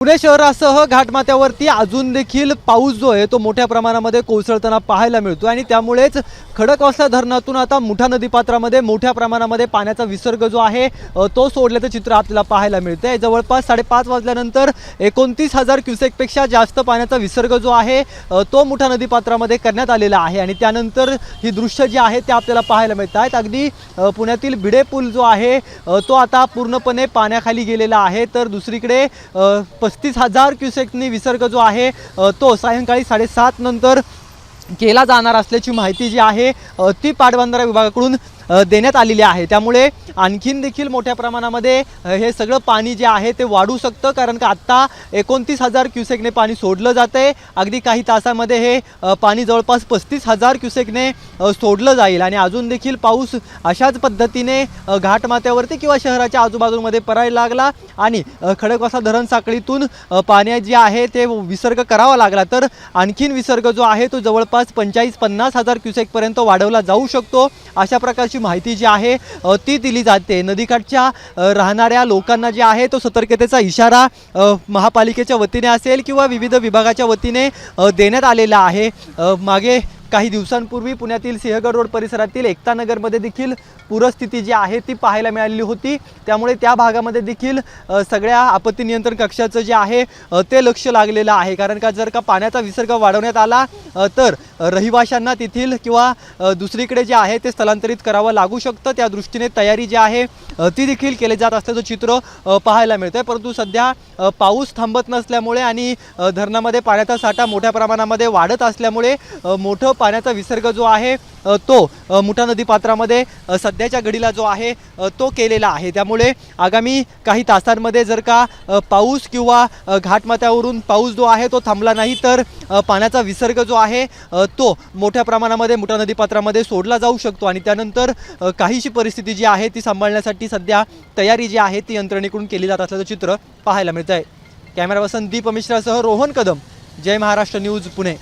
पुणे शहरासह घाटमाथ्यावरती अजून देखील पाऊस जो आहे तो मोठ्या प्रमाणामध्ये कोसळताना पाहायला मिळतो आणि त्यामुळेच खडकवासला धरणातून आता मुठा नदीपात्रामध्ये मोठ्या प्रमाणामध्ये पाण्याचा विसर्ग जो आहे तो सोडल्याचं चित्र आपल्याला पाहायला मिळतंय। जवळपास 5:30 वाजल्यानंतर 29,000 क्युसेकपेक्षा जास्त पाण्याचा विसर्ग जो आहे तो मुठा नदीपात्रामध्ये करण्यात आलेला आहे आणि त्यानंतर ही दृश्य जी आहे ते आपल्याला पाहायला मिळत आहेत। अगदी पुण्यातील भिडे पूल जो आहे तो आता पूर्णपणे पाण्याखाली गेलेला आहे, तर दुसरीकडे 35,000 क्युसेकनी विसर्ग जो आहे तो सायंकाळी 7:30 नंतर केला जाणार असल्याची माहिती जी आहे ती पाटबंधारा विभागाकडून देण्यात आलेली आहे। त्यामुळे आणखीन देखील मोठ्या प्रमाणामध्ये हे सगळं पाणी जे आहे ते वाढू शकतं, कारण का आत्ता 29,000 क्युसेकने पाणी सोडलं जातं आहे। अगदी काही तासामध्ये हे पाणी जवळपास 35,000 क्युसेकने सोडलं जाईल आणि अजून देखील पाऊस अशाच पद्धतीने घाटमाथ्यावरती किंवा शहराच्या आजूबाजूमध्ये पडायला लागला आणि खडकवासला धरण साखळीतून पाणी जे आहे ते विसर्ग करावा लागला तर आणखीन विसर्ग जो आहे तो जवळपास 45-50,000 क्युसेकपर्यंत वाढवला जाऊ शकतो, अशा प्रकारची माहिती जी आहे ती दिली जाते। नदीकाठच्या राहणाऱ्या लोकांना जे आहे तो सतर्कतेचा इशारा महापालिकेच्या वतीने असेल किंवा विविध विभागाच्या वतीने देण्यात आलेला आहे। मागे काही दिवसांपूर्वी पुण्यातील सिंहगड रोड परिसरातील एकता नगरमध्ये देखील पूरस्थिती जी आहे ती पाहायला मिळालेली होती, त्यामुळे त्या भागामध्ये देखील सगळ्या आपत्ती नियंत्रण कक्षाचं जे आहे ते लक्ष लागलेलं आहे, कारण का जर का पाण्याचा विसर्ग वाढवण्यात आला तर रहिवाशांना तेथील किंवा दुसरीकडे जे आहे ते स्थलांतरित करावं लागू शकतं। त्या दृष्टीने तयारी जी आहे ती देखील केली जात असल्याचं चित्र पाहायला मिळतंय। परंतु सध्या पाऊस थांबत नसल्यामुळे आणि धरणामध्ये पाण्याचा साठा मोठ्या प्रमाणामध्ये वाढत असल्यामुळे मोठं पाण्याचा विसर्ग जो आहे तो मुठा नदीपात्रामध्ये सध्याच्या घडीला जो आहे तो केलेला आहे। त्यामुळे आगामी काही तासांमध्ये जर का पाऊस किंवा घाटमाथ्यावरून पाऊस जो आहे तो थांबला नाही तर पाण्याचा विसर्ग जो आहे तो मोठ्या प्रमाणामध्ये मुठा नदीपात्रामध्ये सोडला जाऊ शकतो आणि त्यानंतर काहीशी परिस्थिती जी आहे ती सांभाळण्यासाठी सध्या तयारी जी आहे ती यंत्रणेकडून केली जात असल्याचं चित्र पाहायला मिळत आहे। कॅमेरा पर्सन दीप मिश्रासह रोहन कदम, जय महाराष्ट्र न्यूज, पुणे।